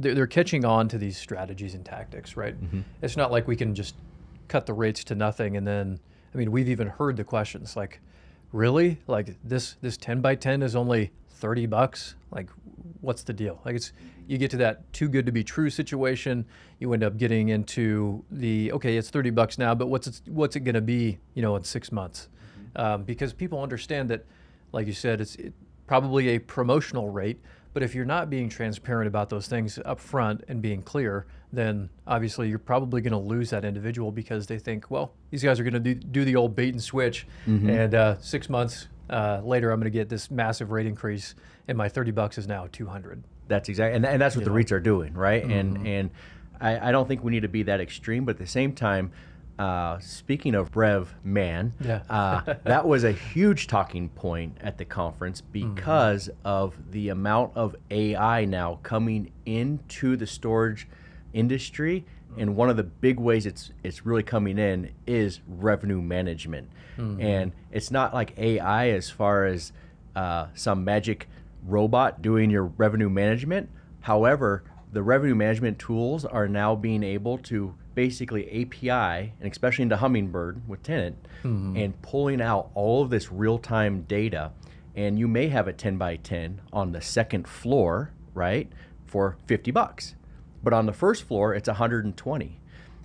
they're catching on to these strategies and tactics, right? It's not like we can just cut the rates to nothing and then, I mean, we've even heard the questions like, really? Like this 10 by 10 is only $30? Like, what's the deal? Like you get to that too good to be true situation. You end up getting into the, okay, it's $30 now, but what's it going to be, in 6 months? Because people understand that, like you said, it's probably a promotional rate, but if you're not being transparent about those things up front and being clear, then obviously you're probably going to lose that individual because they think, well, these guys are going to do the old bait and switch, and 6 months later I'm going to get this massive rate increase, and my $30 is now $200. That's exactly, and that's what the REITs are doing, right? And I don't think we need to be that extreme, but at the same time, speaking of Rev Man, that was a huge talking point at the conference because of the amount of AI now coming into the storage industry. And one of the big ways it's really coming in is revenue management. And it's not like AI as far as some magic robot doing your revenue management. However, the revenue management tools are now being able to basically API, and especially into Hummingbird with Tenant, and pulling out all of this real-time data. And you may have a 10 by 10 on the second floor, right, for $50. But on the first floor, it's 120.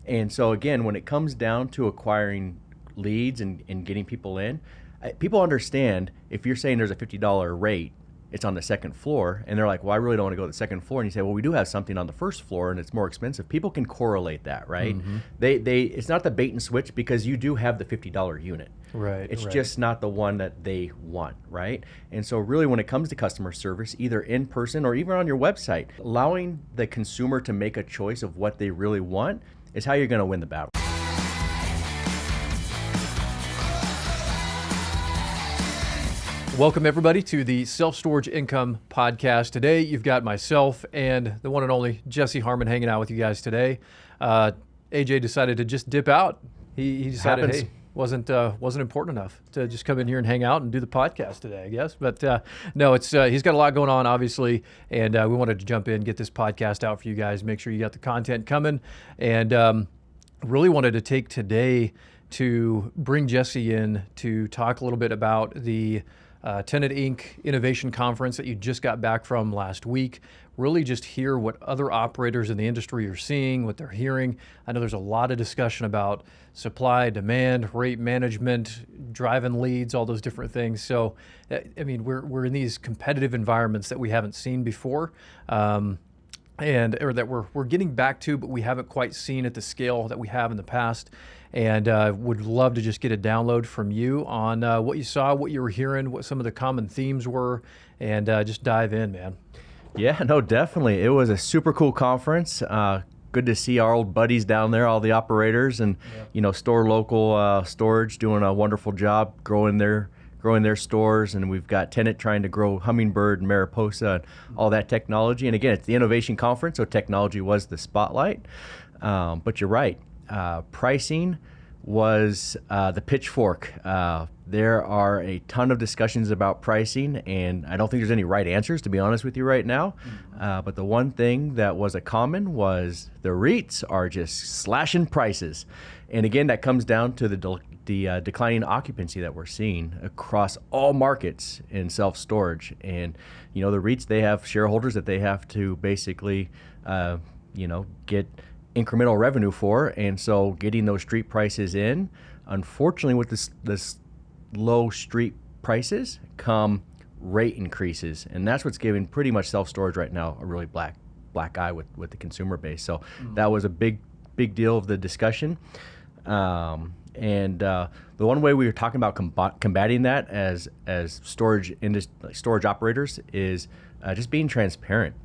And so again, when it comes down to acquiring leads and getting people in, people understand if you're saying there's a $50 rate, it's on the second floor, and they're like, well, I really don't want to go to the second floor. And you say, well, we do have something on the first floor and it's more expensive. People can correlate that, right? It's not the bait and switch because you do have the $50 unit. Right. It's just not the one that they want, right? And so really when it comes to customer service, either in person or even on your website, allowing the consumer to make a choice of what they really want is how you're going to win the battle. Welcome, everybody, to the Self-Storage Income Podcast. Today, you've got myself and the one and only Jesse Harmon hanging out with you guys today. AJ decided to just dip out. He decided, hey, wasn't important enough to just come in here and hang out and do the podcast today, I guess. But no, it's he's got a lot going on, obviously, and we wanted to jump in, get this podcast out for you guys, make sure you got the content coming, and really wanted to take today to bring Jesse in to talk a little bit about the Tenant Inc. Innovation Conference that you just got back from last week. Really just hear what other operators in the industry are seeing, what they're hearing. I know there's a lot of discussion about supply, demand, rate management, driving leads, all those different things. So, I mean, we're in these competitive environments that we haven't seen before. Or that we're getting back to, but we haven't quite seen at the scale that we have in the past. And would love to just get a download from you on what you saw, what you were hearing, what some of the common themes were, and just dive in, man. Yeah, no, definitely. It was a super cool conference. Good to see our old buddies down there, all the operators, and Store Local Storage doing a wonderful job growing their stores, and we've got Tenant trying to grow Hummingbird and Mariposa and all that technology. And again, it's the innovation conference, so technology was the spotlight. But you're right, pricing was the pitchfork. There are a ton of discussions about pricing, and I don't think there's any right answers, to be honest with you right now. But the one thing that was a common was the REITs are just slashing prices. And again, that comes down to the declining occupancy that we're seeing across all markets in self-storage. And, the REITs, they have shareholders that they have to basically, get incremental revenue for. And so getting those street prices in, unfortunately, with this low street prices come rate increases. And that's what's giving pretty much self-storage right now a really black eye with the consumer base. So that was a big deal of the discussion. And the one way we were talking about combating that as storage operators is just being transparent,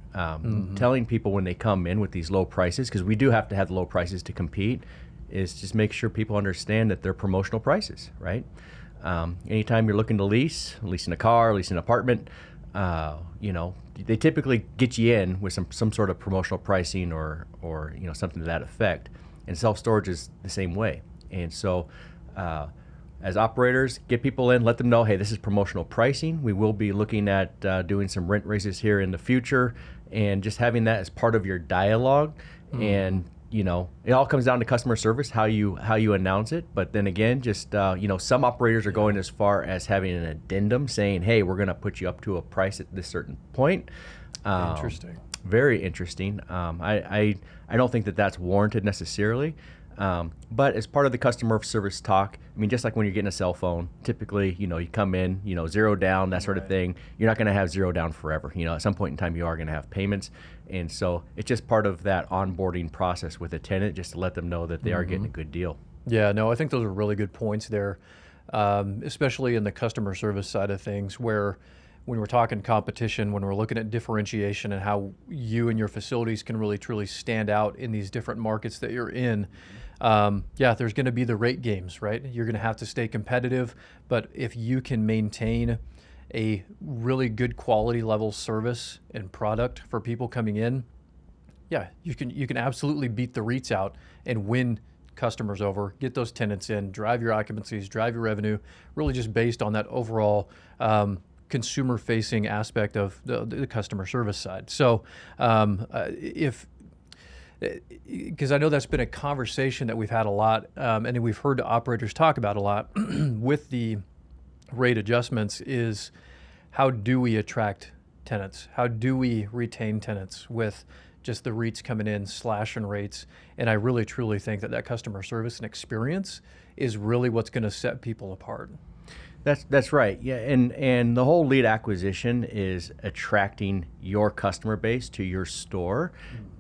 telling people when they come in with these low prices, because we do have to have the low prices to compete, is just make sure people understand that they're promotional prices, right? Anytime you're looking to leasing a car, leasing an apartment, they typically get you in with some sort of promotional pricing or something to that effect. And self-storage is the same way. And so as operators, get people in, let them know, hey, this is promotional pricing. We will be looking at doing some rent raises here in the future. and just having that as part of your dialogue. And it all comes down to customer service, how you announce it. But then again, just some operators are going as far as having an addendum saying, hey, we're going to put you up to a price at this certain point. Interesting. Very interesting. I don't think that that's warranted necessarily. But as part of the customer service talk, I mean, just like when you're getting a cell phone, typically, you come in, zero down, that sort of thing. You're not going to have zero down forever. At some point in time, you are going to have payments. And so it's just part of that onboarding process with a tenant, just to let them know that they are getting a good deal. Yeah, no, I think those are really good points there, especially in the customer service side of things, where when we're talking competition, when we're looking at differentiation and how you and your facilities can really truly stand out in these different markets that you're in, there's going to be the rate games, right? You're going to have to stay competitive, but if you can maintain a really good quality level service and product for people coming in, you can absolutely beat the REITs out and win customers over, get those tenants in, drive your occupancies, drive your revenue, really just based on that overall consumer-facing aspect of the customer service side. So because I know that's been a conversation that we've had a lot, and we've heard the operators talk about a lot with the rate adjustments, is how do we attract tenants? How do we retain tenants with just the REITs coming in, slashing rates? And I really, truly think that customer service and experience is really what's going to set people apart. That's right. Yeah, and the whole lead acquisition is attracting your customer base to your store.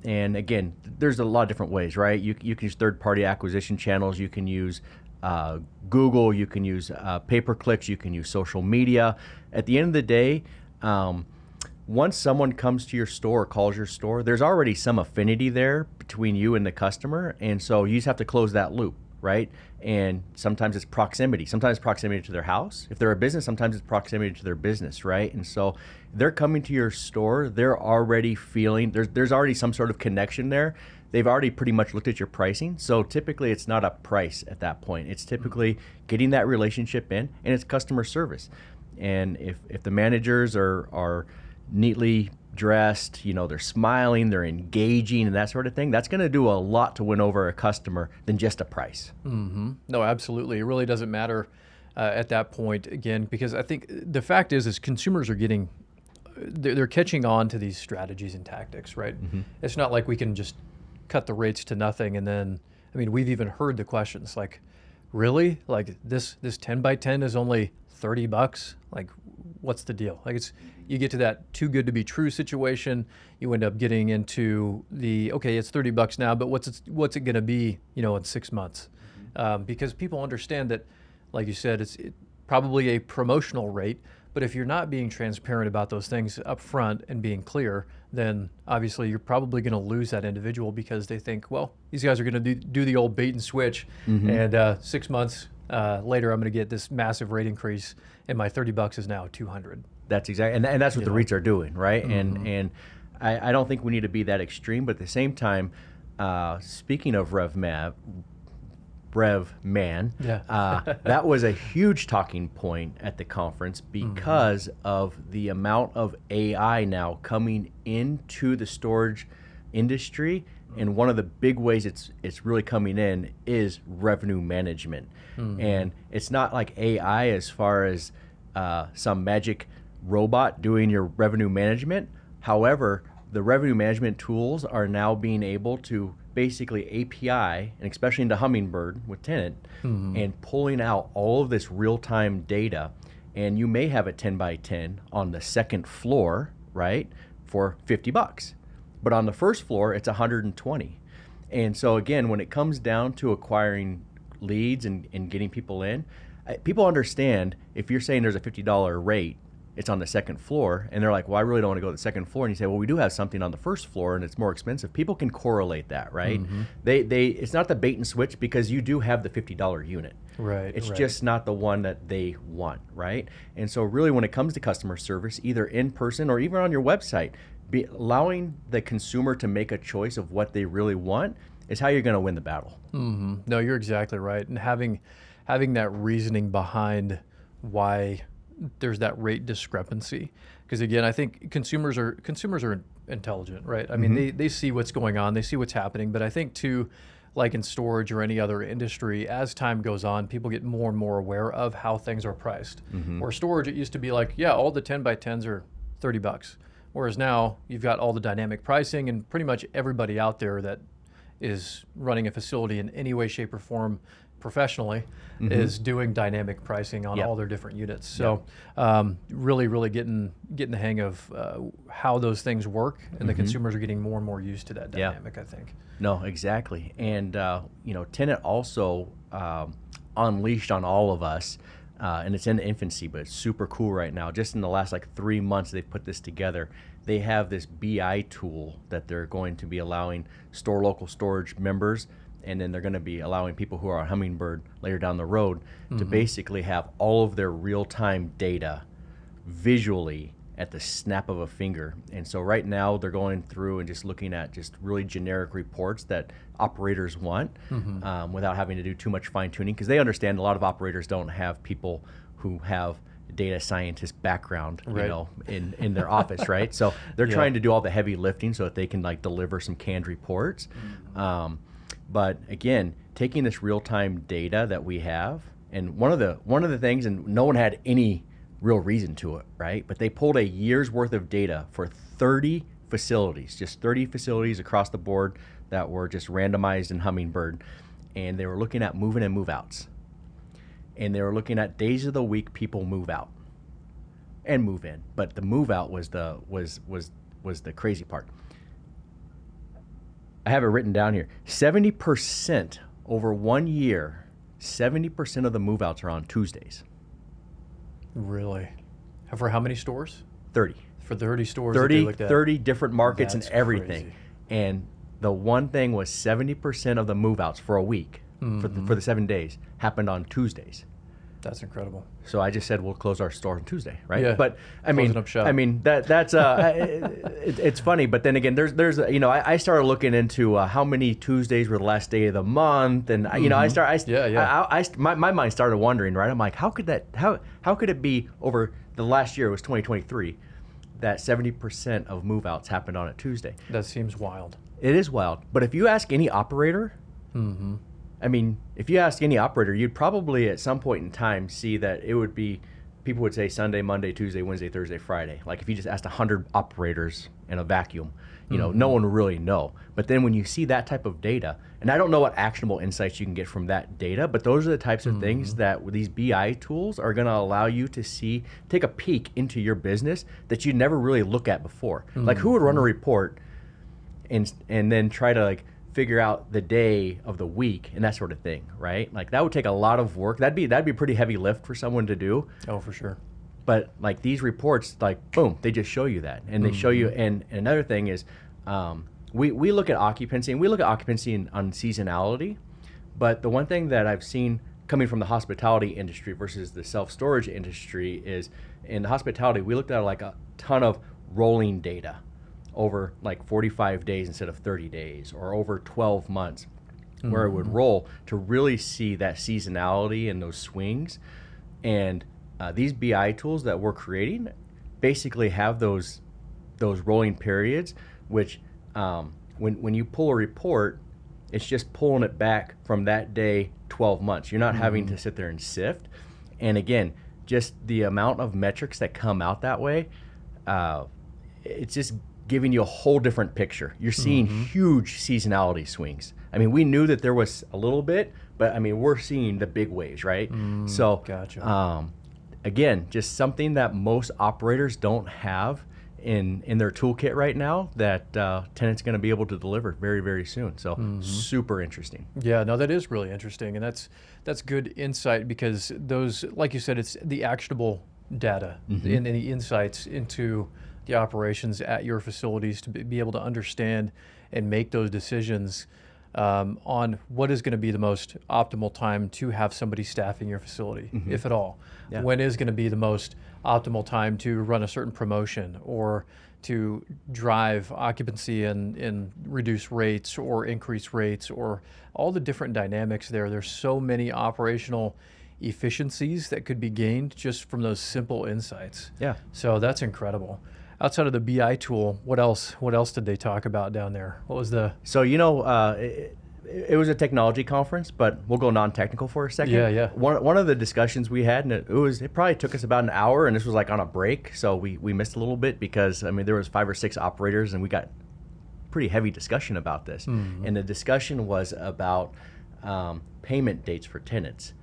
And again, there's a lot of different ways, right? You can use third-party acquisition channels. You can use Google. You can use pay-per-clicks. You can use social media. At the end of the day, once someone comes to your store or calls your store, there's already some affinity there between you and the customer, and so you just have to close that loop. Right? And sometimes it's proximity. Sometimes it's proximity to their house. If they're a business, sometimes it's proximity to their business, right? And so they're coming to your store, they're already feeling, there's already some sort of connection there. They've already pretty much looked at your pricing. So typically it's not a price at that point. It's typically getting that relationship in, and it's customer service. And if the managers are neatly dressed, they're smiling, they're engaging, and that sort of thing, that's going to do a lot to win over a customer than just a price. Mm-hmm. No, absolutely. It really doesn't matter at that point, again, because I think the fact is consumers are they're catching on to these strategies and tactics, right? Mm-hmm. It's not like we can just cut the rates to nothing. And then, I mean, we've even heard the questions like, really? Like this 10 by 10 is only $30? Like, what's the deal? Like, you get to that too good to be true situation. You end up getting into it's $30 now, but what's it going to be, in 6 months? Because people understand that, like you said, it's probably a promotional rate. But if you're not being transparent about those things up front and being clear, then obviously you're probably going to lose that individual because they think, well, these guys are going to do the old bait and switch, and 6 months later I'm going to get this massive rate increase, and my $30 is now $200. That's exactly, and that's what the REITs are doing, right? Mm-hmm. And I don't think we need to be that extreme, but at the same time, speaking of Rev Man, that was a huge talking point at the conference because of the amount of AI now coming into the storage industry. And one of the big ways it's really coming in is revenue management. And it's not like AI as far as some magic robot doing your revenue management. However, the revenue management tools are now being able to basically API, and especially into Hummingbird with Tenant, and pulling out all of this real-time data. And you may have a 10 by 10 on the second floor, right, for $50. But on the first floor, it's 120. And so again, when it comes down to acquiring leads and getting people in, people understand if you're saying there's a $50 rate, it's on the second floor, and they're like, well, I really don't want to go to the second floor. And you say, well, we do have something on the first floor and it's more expensive. People can correlate that, right? It's not the bait and switch because you do have the $50 unit. Right. It's just not the one that they want, right? And so really when it comes to customer service, either in person or even on your website, allowing the consumer to make a choice of what they really want is how you're going to win the battle. No, you're exactly right. And having that reasoning behind why there's that rate discrepancy, because again, I think consumers are intelligent, right? I mean, they see what's going on, they see what's happening. But I think too, like in storage or any other industry, as time goes on, people get more and more aware of how things are priced. Where storage, it used to be like, yeah, all the 10 by 10s are $30. Whereas now you've got all the dynamic pricing, and pretty much everybody out there that is running a facility in any way, shape, or form professionally is doing dynamic pricing on all their different units. So really getting the hang of how those things work, and the consumers are getting more and more used to that dynamic, I think. No, exactly. And, Tenant also unleashed on all of us, and it's in infancy, but it's super cool right now. Just in the last 3 months, they've put this together. They have this BI tool that they're going to be allowing store local storage members, and then they're going to be allowing people who are on Hummingbird later down the road to basically have all of their real-time data visually at the snap of a finger. And so right now they're going through and just looking at just really generic reports that operators want, without having to do too much fine-tuning, because they understand a lot of operators don't have people who have data scientist background, in their office, right? So they're trying to do all the heavy lifting so that they can deliver some canned reports. But again, taking this real-time data that we have, and one of the things, and no one had any real reason to it, right? But they pulled a year's worth of data for 30 facilities, just 30 facilities across the board that were just randomized in Hummingbird, and they were looking at move-in and move-outs, and they were looking at days of the week people move out and move in, but the move-out was the crazy part. I have it written down here. 70% over 1 year, 70% of the move-outs are on Tuesdays. Really? For how many stores? 30. For 30 stores? 30 different markets. That's and everything. Crazy. And the one thing was 70% of the move-outs for a week, for the 7 days, happened on Tuesdays. That's incredible. So I just said we'll close our store on Tuesday, right? Yeah. But that's it's funny. But then again, there's I started looking into how many Tuesdays were the last day of the month, and my mind started wondering, right? I'm like, how could it be over the last year? It was 2023 that 70% of move-outs happened on a Tuesday. That seems wild. It is wild. But if you ask any operator. If you ask any operator, you'd probably at some point in time see that it would be, people would say Sunday, Monday, Tuesday, Wednesday, Thursday, Friday. Like if you just asked 100 operators in a vacuum, no one would really know. But then when you see that type of data, and I don't know what actionable insights you can get from that data, but those are the types of things that these BI tools are going to allow you to see, take a peek into your business that you never really look at before. Like who would run a report and then try to figure out the day of the week and that sort of thing, right? That would take a lot of work. That'd be a pretty heavy lift for someone to do. Oh, for sure. But these reports, boom, they just show you that, and they show you. And another thing is, we look at occupancy, and we look at occupancy on seasonality. But the one thing that I've seen coming from the hospitality industry versus the self-storage industry is, in the hospitality, we looked at a ton of rolling data over 45 days instead of 30 days, or over 12 months, where it would roll, to really see that seasonality and those swings. And these BI tools that we're creating basically have those rolling periods, which when you pull a report, it's just pulling it back from that day 12 months. You're not having to sit there and sift. And again, just the amount of metrics that come out that way, it's just giving you a whole different picture. You're seeing huge seasonality swings. We knew that there was a little bit, but we're seeing the big waves, right? So, gotcha. Again, just something that most operators don't have in their toolkit right now that Tenant's going to be able to deliver very, very soon. So, super interesting. Yeah, no, that is really interesting, and that's good insight, because those, like you said, it's the actionable data and the insights into the operations at your facilities to be able to understand and make those decisions on what is going to be the most optimal time to have somebody staffing your facility, if at all. Yeah. When is going to be the most optimal time to run a certain promotion, or to drive occupancy and reduce rates or increase rates, or all the different dynamics there. There's so many operational efficiencies that could be gained just from those simple insights. Yeah. So that's incredible. outside of the BI tool, what else did they talk about down there? What was the... So, it was a technology conference, but we'll go non-technical for a second. Yeah. One of the discussions we had, and it probably took us about an hour, and this was like on a break, so we missed a little bit because, I mean, there was 5 or 6 operators, and we got pretty heavy discussion about this. Mm-hmm. And the discussion was about payment dates for tenants.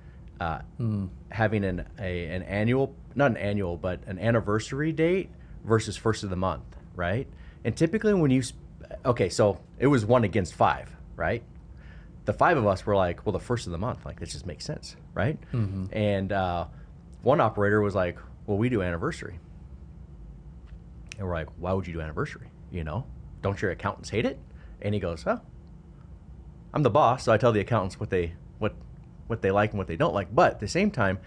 Having an annual, not an annual, but an anniversary date versus first of the month, right? And typically when so it was 1 against 5, right? The 5 of us were like, well, the first of the month, like, this just makes sense, right? Mm-hmm. And one operator was like, well, we do anniversary. And we're like, why would you do anniversary? Don't your accountants hate it? And he goes, I'm the boss, so I tell the accountants what they like and what they don't like. But at the same time,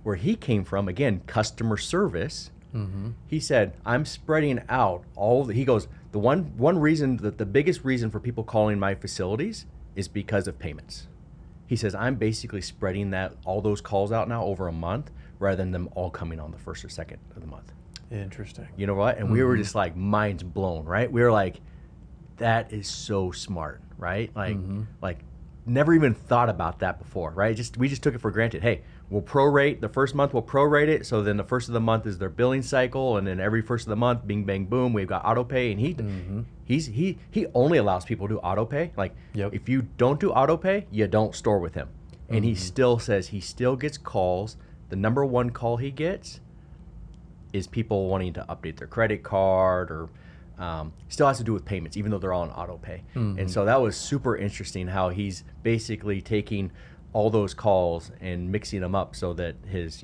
where he came from, again, customer service, mm-hmm. He said, I'm spreading out he goes, the one reason, the biggest reason for people calling my facilities is because of payments. He says, I'm basically spreading all those calls out now over a month rather than them all coming on the first or second of the month. Interesting. You know what? And we were just like minds blown, right? We were like, that is so smart, right? Like never even thought about that before, right? We just took it for granted. Hey, we'll prorate the first month. We'll prorate it. So then the first of the month is their billing cycle, and then every first of the month, bing, bang, boom, we've got auto pay. And he only allows people to do auto pay. Like, if you don't do auto pay, you don't store with him. And he still says he still gets calls. The number one call he gets is people wanting to update their credit card, or still has to do with payments, even though they're all on auto pay. Mm-hmm. And so that was super interesting how he's basically taking all those calls and mixing them up so that his,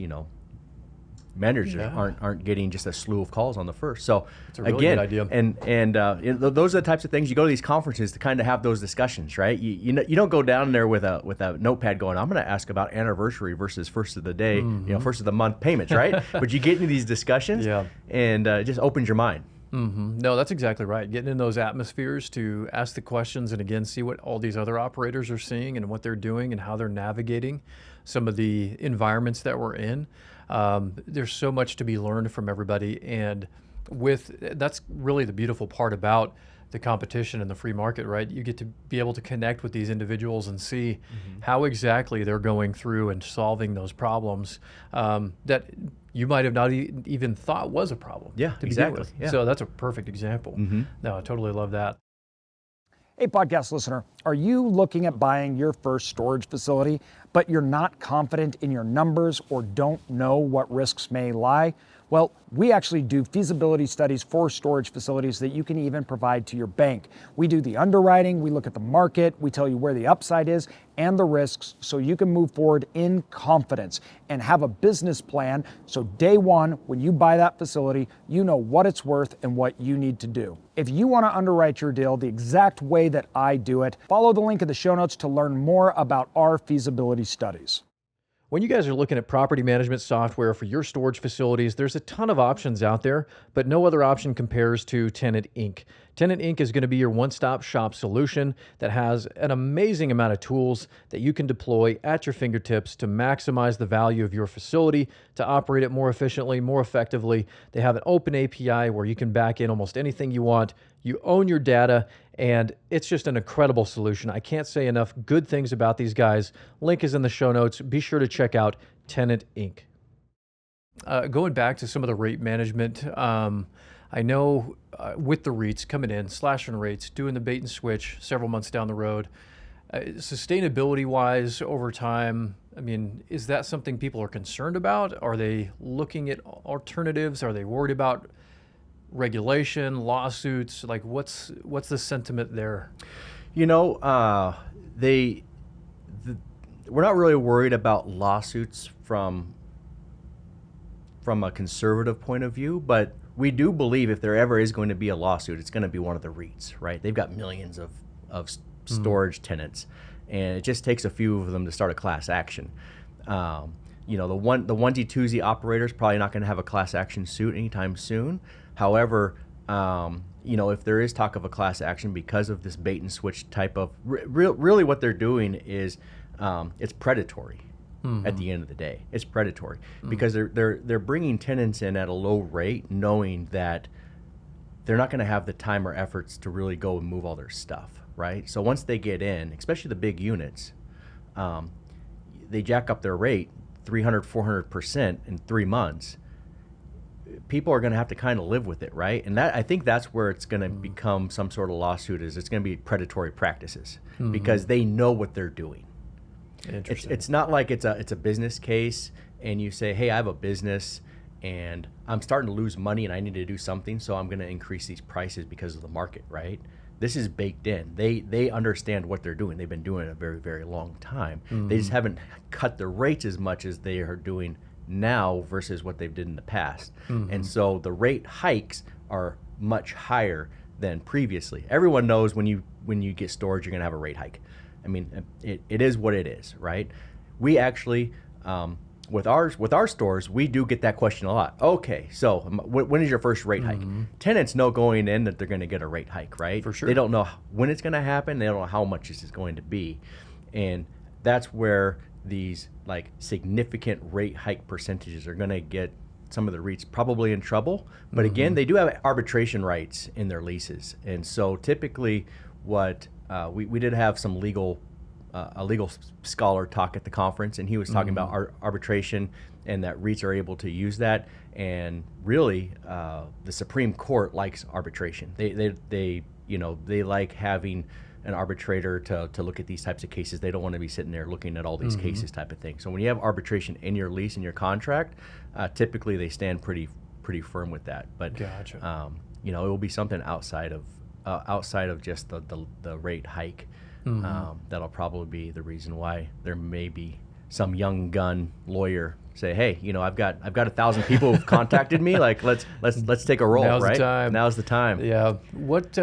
managers aren't getting just a slew of calls on the first. So it's a really good idea. And those are the types of things you go to these conferences to kind of have those discussions, right? You don't go down there with a notepad going, I'm going to ask about anniversary versus first of the day, first of the month payments, right? But you get into these discussions, and it just opens your mind. Mm-hmm. No, that's exactly right. Getting in those atmospheres to ask the questions and, again, see what all these other operators are seeing and what they're doing and how they're navigating some of the environments that we're in. There's so much to be learned from everybody. And that's really the beautiful part about the competition and the free market, right? You get to be able to connect with these individuals and see how exactly they're going through and solving those problems that you might have not even thought was a problem. Yeah, to exactly. Begin with. Yeah. So that's a perfect example. Mm-hmm. No, I totally love that. Hey, podcast listener, are you looking at buying your first storage facility, but you're not confident in your numbers or don't know what risks may lie? Well, we actually do feasibility studies for storage facilities that you can even provide to your bank. We do the underwriting, we look at the market, we tell you where the upside is and the risks so you can move forward in confidence and have a business plan so day one, when you buy that facility, you know what it's worth and what you need to do. If you want to underwrite your deal the exact way that I do it, follow the link in the show notes to learn more about our feasibility studies. When you guys are looking at property management software for your storage facilities, there's a ton of options out there, but no other option compares to Tenant Inc. Tenant Inc. is going to be your one-stop shop solution that has an amazing amount of tools that you can deploy at your fingertips to maximize the value of your facility, to operate it more efficiently, more effectively. They have an open API where you can back in almost anything you want. You own your data, and it's just an incredible solution. I can't say enough good things about these guys. Link is in the show notes. Be sure to check out Tenant Inc. Going back to some of the rate management, I know with the REITs coming in, slashing rates, doing the bait and switch several months down the road, sustainability-wise over time, I mean, is that something people are concerned about? Are they looking at alternatives? Are they worried about regulation, lawsuits? Like, what's the sentiment there? We're not really worried about lawsuits from a conservative point of view, but we do believe if there ever is going to be a lawsuit, it's going to be one of the REITs, right? They've got millions of storage tenants, and it just takes a few of them to start a class action. The onesie twosie operators probably not going to have a class action suit anytime soon. However, if there is talk of a class action because of this bait and switch type of, really what they're doing is it's predatory. Mm-hmm. At the end of the day, it's predatory because they're bringing tenants in at a low rate, knowing that they're not going to have the time or efforts to really go and move all their stuff, right? So once they get in, especially the big units, they jack up their rate 300, 400% in 3 months. People are going to have to kind of live with it, right? And that, I think that's where it's going to become some sort of lawsuit. Is it's going to be predatory practices because they know what they're doing. Interesting. It's not like it's a business case and you say, hey, I have a business and I'm starting to lose money and I need to do something, so I'm going to increase these prices because of the market, right? This is baked in. They understand what they're doing. They've been doing it a very, very long time. They just haven't cut the rates as much as they are doing now versus what they've did in the past. And so the rate hikes are much higher than previously. Everyone knows when you get storage, you're going to have a rate hike. I mean, it is what it is, right? We actually, with our stores, we do get that question a lot. Okay, so when is your first rate hike? Tenants know going in that they're going to get a rate hike, right? For sure. They don't know when it's going to happen. They don't know how much this is going to be. And that's where these like significant rate hike percentages are going to get some of the REITs probably in trouble. But again, they do have arbitration rights in their leases. And so typically what we did have some a legal scholar talk at the conference, and he was talking about arbitration and that REITs are able to use that. And really, the Supreme Court likes arbitration. They like having an arbitrator to look at these types of cases. They don't want to be sitting there looking at all these cases type of thing. So when you have arbitration in your lease, in your contract, typically they stand pretty firm with that. But Gotcha. it will be something outside of just the rate hike. That'll probably be the reason why there may be some young gun lawyer say, hey, I've got 1,000 people who've contacted me. Like let's take a roll. Now's right? the time. Now's the time. Yeah. What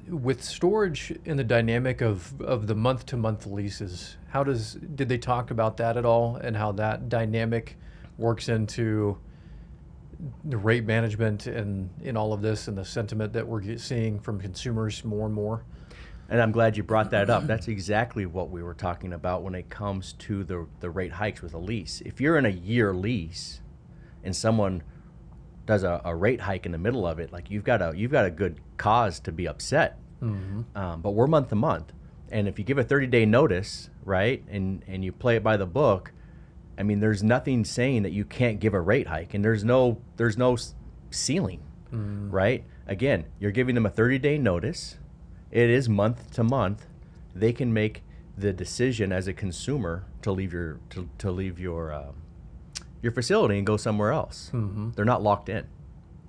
with storage in the dynamic of the month-to-month leases, did they talk about that at all, and how that dynamic works into the rate management and in all of this and the sentiment that we're seeing from consumers more and more? And I'm glad you brought that up. That's exactly what we were talking about when it comes to the rate hikes with a lease. If you're in a year lease and someone does a rate hike in the middle of it, like you've got a good cause to be upset. But we're month to month, and if you give a 30-day notice, right, and you play it by the book, I mean, there's nothing saying that you can't give a rate hike, and there's no ceiling, right? Again, you're giving them a 30-day notice. It is month to month. They can make the decision as a consumer to leave your facility and go somewhere else. They're not locked in.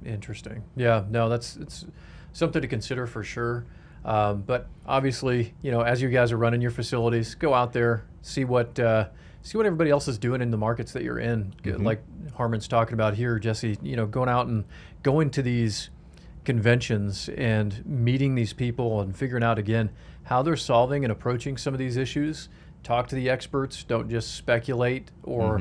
Interesting. Yeah, no, it's something to consider for sure. But obviously, as you guys are running your facilities, go out there, see what everybody else is doing in the markets that you're in. Like Harmon's talking about here, Jesse, going out and going to these conventions and meeting these people and figuring out again how they're solving and approaching some of these issues. Talk to the experts. Don't just speculate or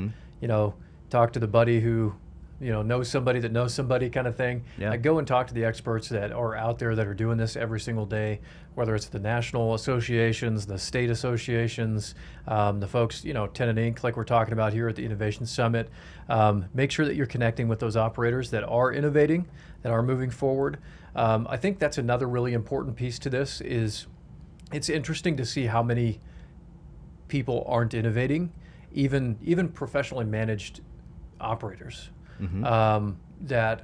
talk to the buddy who knows somebody that knows somebody kind of thing. Yeah. Go and talk to the experts that are out there that are doing this every single day, whether it's the national associations, the state associations, the folks, Tenant Inc, like we're talking about here at the Innovation Summit. Make sure that you're connecting with those operators that are innovating, that are moving forward. I think that's another really important piece to this. Is it's interesting to see how many people aren't innovating, even professionally managed operators. That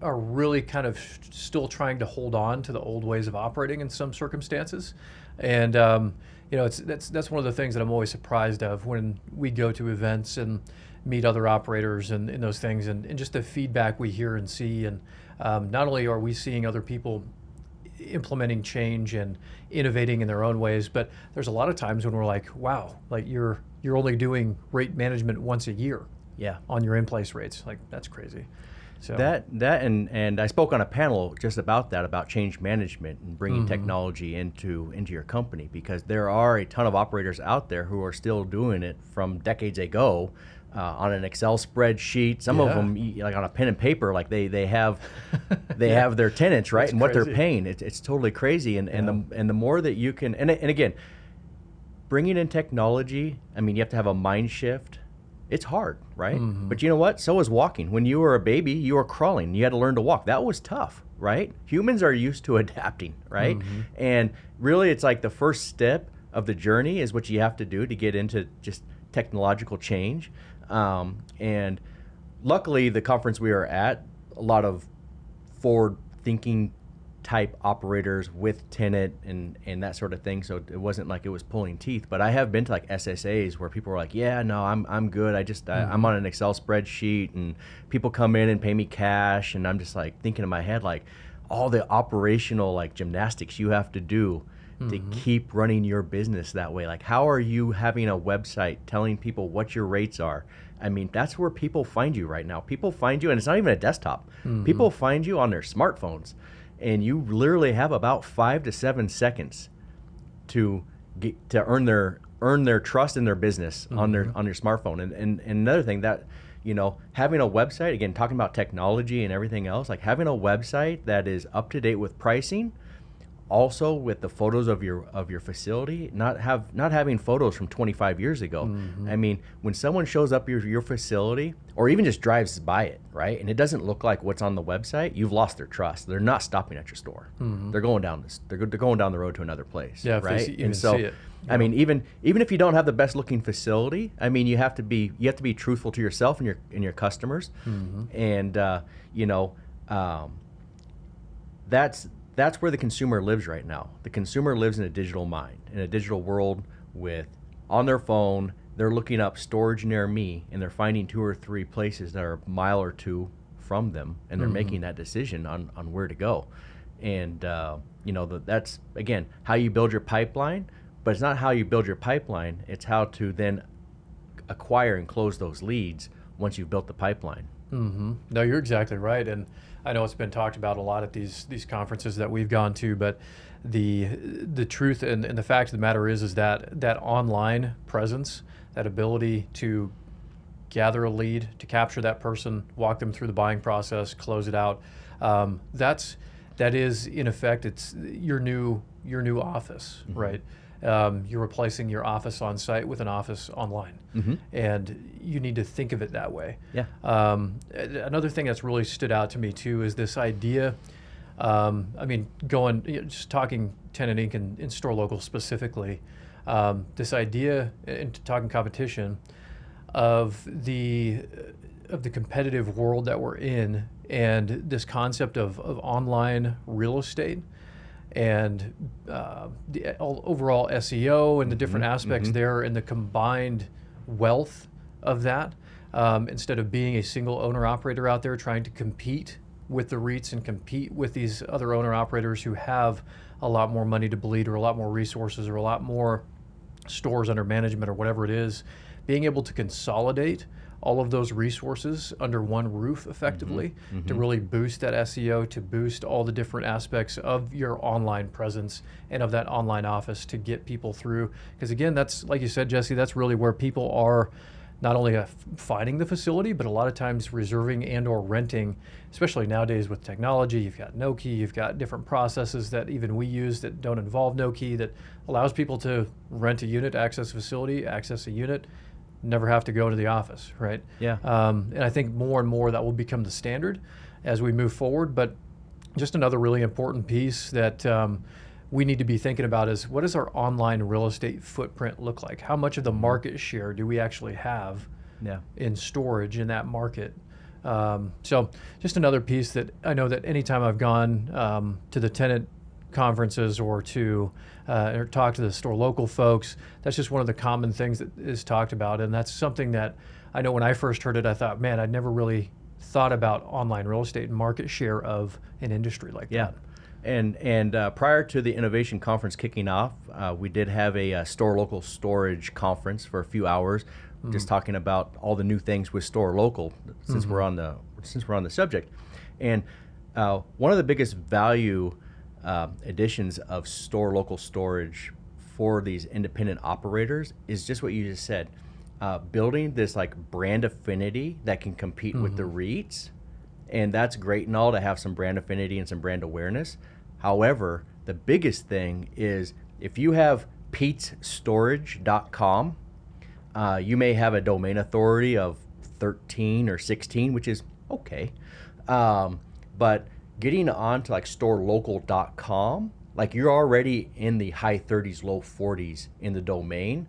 are really kind of still trying to hold on to the old ways of operating in some circumstances. And that's one of the things that I'm always surprised of when we go to events and meet other operators and those things, and just the feedback we hear and see. And not only are we seeing other people implementing change and innovating in their own ways, but there's a lot of times when we're like, wow, like you're only doing rate management once a year. Yeah. On your in-place rates. Like, that's crazy. So that and I spoke on a panel just about that, about change management and bringing technology into your company, because there are a ton of operators out there who are still doing it from decades ago on an Excel spreadsheet. Some of them like on a pen and paper, like they have have their tenants, right, and what they're paying. It's totally crazy. And the more that you can, and again, bringing in technology, I mean, you have to have a mind shift It's hard, right? But you know what? So is walking. When you were a baby, you were crawling. You had to learn to walk. That was tough, right? Humans are used to adapting, right? And really, it's like the first step of the journey is what you have to do to get into just technological change. And luckily, the conference we were at, a lot of forward-thinking type operators with Tenant and that sort of thing. So it wasn't like it was pulling teeth. But I have been to like SSAs where people were like, yeah, no, I'm good. I'm on an Excel spreadsheet, and people come in and pay me cash, and I'm just like thinking in my head like all the operational like gymnastics you have to do to keep running your business that way. Like, how are you having a website telling people what your rates are? I mean, that's where people find you right now. People find you, and it's not even a desktop. People find you on their smartphones. And you literally have about 5 to 7 seconds to earn their trust in their business on your smartphone. And another thing that, you know, having a website, again, talking about technology and everything else, like having a website that is up to date with pricing, also with the photos of your facility, not having photos from 25 years ago. I mean, when someone shows up your facility or even just drives by it, right, and it doesn't look like what's on the website, you've lost their trust. They're not stopping at your store. They're going down they're going down the road to another place. Yeah, right. If they even see it. I mean, even if you don't have the best looking facility, I mean, you have to be truthful to yourself and your customers, and you know, that's where the consumer lives right now. The consumer lives in a digital mind, in a digital world on their phone, they're looking up storage near me, and they're finding 2 or 3 places that are a mile or 2 from them, and they're making that decision on where to go. And, you know, that's, again, how you build your pipeline, but it's not how you build your pipeline, it's how to then acquire and close those leads once you've built the pipeline. No, you're exactly right. And I know it's been talked about a lot at these conferences that we've gone to, but the truth and the fact of the matter is that online presence, that ability to gather a lead, to capture that person, walk them through the buying process, close it out, that is in effect, it's your new office, right? You're replacing your office on site with an office online, and you need to think of it that way. Yeah. Another thing that's really stood out to me too is this idea. I mean, just talking Tenant Inc. and Store Local specifically, this idea and talking competition of the competitive world that we're in, and this concept of online real estate. And the overall SEO and the different aspects there, and the combined wealth of that, instead of being a single owner operator out there trying to compete with the REITs and compete with these other owner operators who have a lot more money to bleed, or a lot more resources, or a lot more stores under management, or whatever it is, being able to consolidate all of those resources under one roof effectively to really boost that SEO, to boost all the different aspects of your online presence and of that online office to get people through. Because again, that's, like you said, Jesse, that's really where people are not only finding the facility, but a lot of times reserving and or renting, especially nowadays with technology. You've got no key, you've got different processes that even we use that don't involve no key, that allows people to rent a unit, access a facility, access a unit, never have to go to the office, right? Yeah. And I think more and more that will become the standard as we move forward. But just another really important piece that we need to be thinking about is, what does our online real estate footprint look like? How much of the market share do we actually have in storage in that market? So just another piece that I know that anytime I've gone to the tenant conferences or talk to the Store Local folks, that's just one of the common things that is talked about. And that's something that I know when I first heard it, I thought, man, I'd never really thought about online real estate and market share of an industry like that. And prior to the innovation conference kicking off, we did have a Store Local storage conference for a few hours, just talking about all the new things with Store Local since we're on the subject. And one of the biggest value additions of Store Local storage for these independent operators is just what you just said, building this like brand affinity that can compete with the REITs. And that's great and all to have some brand affinity and some brand awareness. However, the biggest thing is if you have Pete'sStorage.com, You may have a domain authority of 13 or 16, which is okay. But getting on to like storelocal.com, like you're already in the high 30s, low 40s in the domain.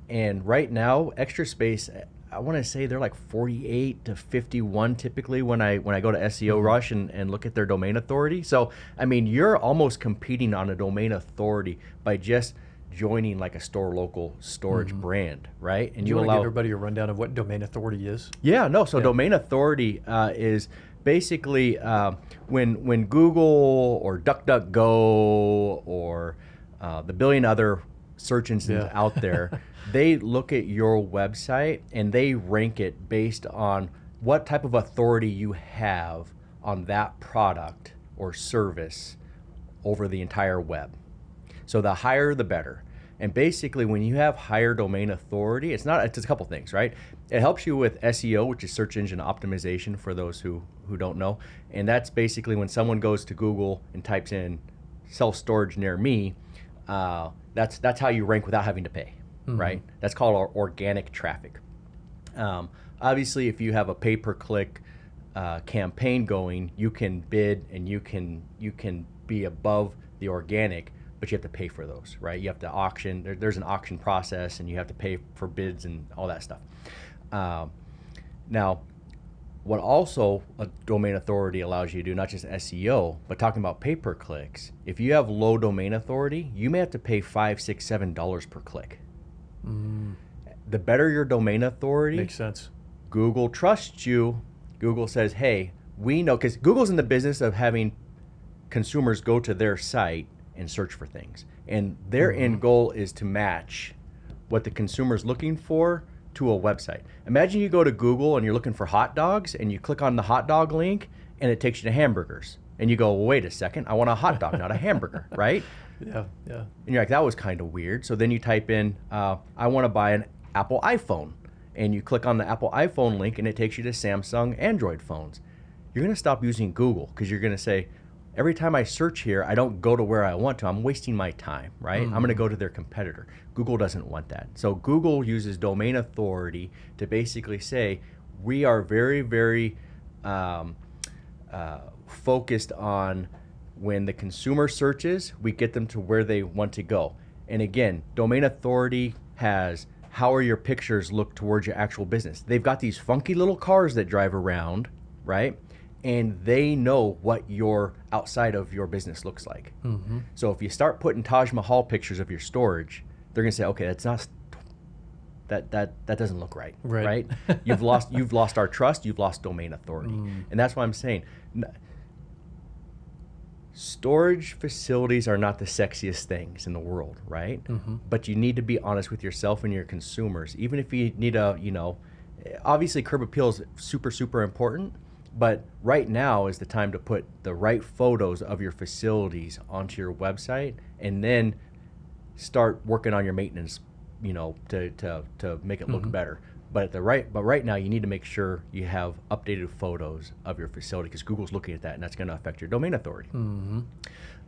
And right now, Extra Space, I want to say they're like 48 to 51 typically when I go to SEO Rush and look at their domain authority. So, I mean, you're almost competing on a domain authority by just joining like a store local storage brand, right? And you want to give everybody a rundown of what domain authority is? Yeah, no. So domain authority is basically when Google or DuckDuckGo or the billion other search engines out there, they look at your website and they rank it based on what type of authority you have on that product or service over the entire web. So the higher, the better. And basically, when you have higher domain authority, it's a couple things, right? It helps you with SEO, which is search engine optimization for those who don't know. And that's basically when someone goes to Google and types in self-storage near me, that's how you rank without having to pay, right? That's called organic traffic. Obviously, if you have a pay-per-click campaign going, you can bid and you can be above the organic, but you have to pay for those, right? You have to auction. There's an auction process, and you have to pay for bids and all that stuff. Now, what also a domain authority allows you to do, not just SEO, but talking about pay-per-clicks, if you have low domain authority, you may have to pay $5, $6, $7 per click. The better your domain authority, makes sense. Google trusts you. Google says, hey, we know, because Google's in the business of having consumers go to their site and search for things. And their end goal is to match what the consumer's looking for to a website. Imagine you go to Google and you're looking for hot dogs and you click on the hot dog link and it takes you to hamburgers. And you go, well, wait a second, I want a hot dog, not a hamburger, right? Yeah. And you're like, that was kind of weird. So then you type in, I want to buy an Apple iPhone. And you click on the Apple iPhone link and it takes you to Samsung Android phones. You're going to stop using Google because you're going to say, every time I search here, I don't go to where I want to. I'm wasting my time, right? I'm going to go to their competitor. Google doesn't want that. So Google uses domain authority to basically say, we are very, very focused on when the consumer searches, we get them to where they want to go. And again, domain authority has how are your pictures look towards your actual business. They've got these funky little cars that drive around, right? And they know what your outside of your business looks like. So if you start putting Taj Mahal pictures of your storage, they're gonna say, okay, that's not that doesn't look right, right? You've lost our trust. You've lost domain authority, and that's why I'm saying storage facilities are not the sexiest things in the world, right? But you need to be honest with yourself and your consumers. Even if you need obviously curb appeal is super, super important. But right now is the time to put the right photos of your facilities onto your website, and then start working on your maintenance, to make it look better. But right now you need to make sure you have updated photos of your facility because Google's looking at that, and that's going to affect your domain authority.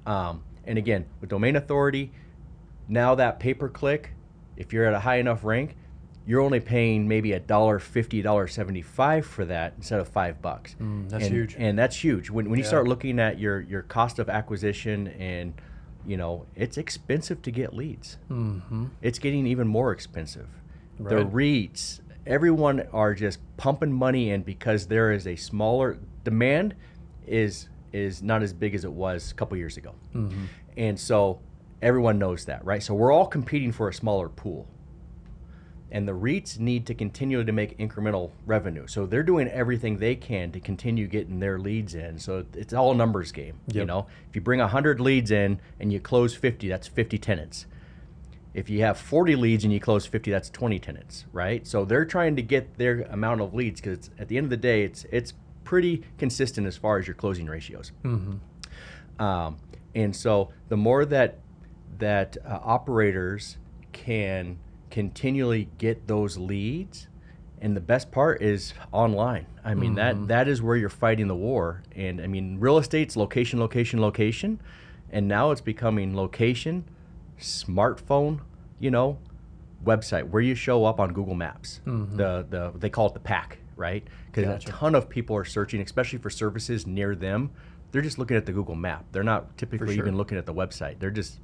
And again, with domain authority, now that pay-per-click, if you're at a high enough rank, you're only paying maybe $1.50, $1.75 for that instead of $5. That's huge. And that's huge. When you start looking at your cost of acquisition, and it's expensive to get leads. It's getting even more expensive. The REITs, everyone are just pumping money in because there is a smaller demand is not as big as it was a couple years ago. And so everyone knows that, right? So we're all competing for a smaller pool. And the REITs need to continue to make incremental revenue. So they're doing everything they can to continue getting their leads in. So it's all a numbers game. If you bring 100 leads in and you close 50, that's 50 tenants. If you have 40 leads and you close 50, that's 20 tenants, right? So they're trying to get their amount of leads because at the end of the day, it's pretty consistent as far as your closing ratios. And so the more that operators can continually get those leads, and the best part is online. I mean, that is where you're fighting the war. And I mean, real estate's location, location, location, and now it's becoming location, smartphone, website, where you show up on Google Maps. They call it the pack, right? Because a ton of people are searching, especially for services near them. They're just looking at the Google map. They're not typically even looking at the website. They're just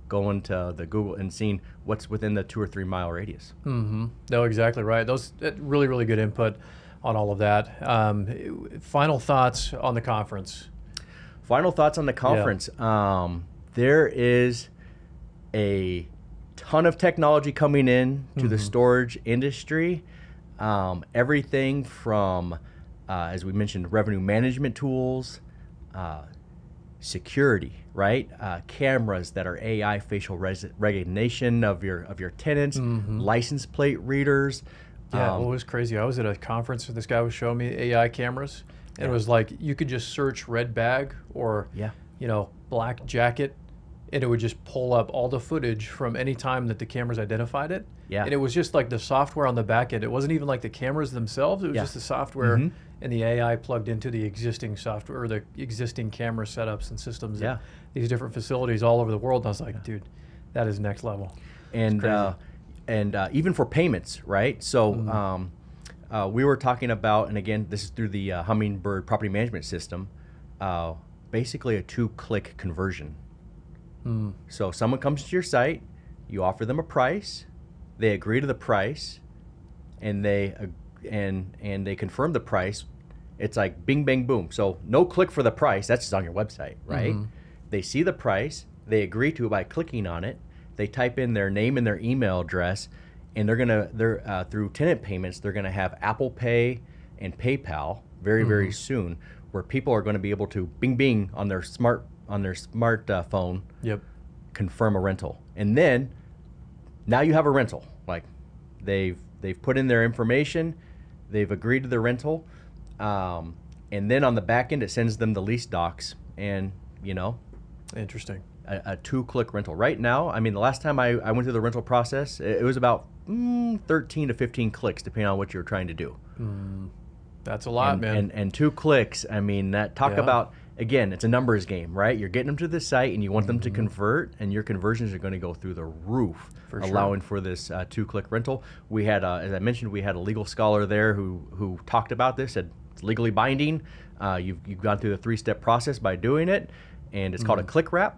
going to the Google and seeing what's within the 2 or 3 mile radius. No, exactly right. Those really, really good input on all of that. Final thoughts on the conference. Final thoughts on the conference. There is a ton of technology coming in to the storage industry. Everything from, as we mentioned, revenue management tools, security, right? Cameras that are AI facial recognition of your tenants, license plate readers. Yeah, it was crazy. I was at a conference and this guy was showing me AI cameras, and it was like you could just search red bag or black jacket, and it would just pull up all the footage from any time that the cameras identified it. Yeah. And it was just like the software on the back end. It wasn't even like the cameras themselves. It was just the software and the AI plugged into the existing software or the existing camera setups and systems at these different facilities all over the world. And I was like, dude, that is next level. And even for payments, right? So we were talking about, and again, this is through the Hummingbird property management system, basically a 2-click conversion. So someone comes to your site, you offer them a price, they agree to the price, and they confirm the price. It's like bing, bang, boom. So no click for the price. That's just on your website, right? They see the price, they agree to it by clicking on it. They type in their name and their email address, and they're through tenant payments. They're gonna have Apple Pay and PayPal very soon, where people are going to be able to bing, bing on their smartphone, confirm a rental, and then now you have a rental. Like they've put in their information, they've agreed to the rental, and then on the back end it sends them the lease docs, and interesting. A 2-click rental. Right now, I mean, the last time I went through the rental process, it was about 13 to 15 clicks, depending on what you're trying to do. That's a lot, man. And 2 clicks, I mean, about, again, it's a numbers game, right? You're getting them to the site and you want them to convert, and your conversions are going to go through the roof, allowing for this 2-click rental. We had, as I mentioned, we had a legal scholar there who talked about this, said it's legally binding. You've gone through the 3-step process by doing it, and it's called a click wrap.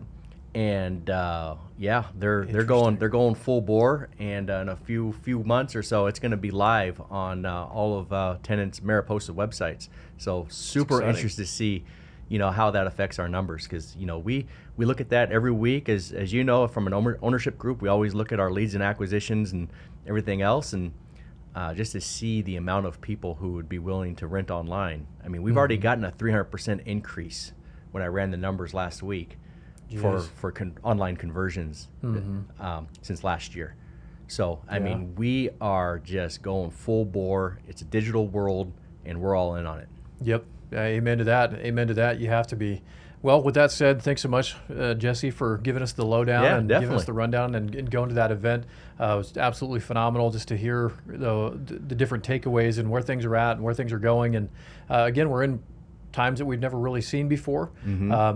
And they're going full bore, and in a few months or so, it's going to be live on all of Tenant's Mariposa websites. So super interested to see, how that affects our numbers, because we look at that every week. As you know, from an ownership group, we always look at our leads and acquisitions and everything else, and just to see the amount of people who would be willing to rent online. I mean, we've already gotten a 300% increase when I ran the numbers last week for online conversions since last year. So, I mean, we are just going full bore. It's a digital world, and we're all in on it. Yep. Amen to that. Amen to that. You have to be. Well, with that said, thanks so much, Jesse, for giving us the lowdown and giving us the rundown and going to that event. It was absolutely phenomenal just to hear the different takeaways and where things are at and where things are going. And again, we're in times that we've never really seen before,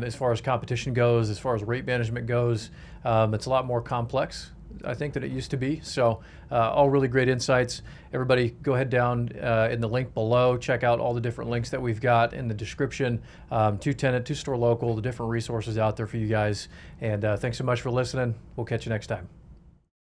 as far as competition goes, as far as rate management goes. It's a lot more complex, I think, than it used to be. So all really great insights. Everybody go ahead down in the link below, check out all the different links that we've got in the description, to Tenant, to Store Local, the different resources out there for you guys. And thanks so much for listening. We'll catch you next time.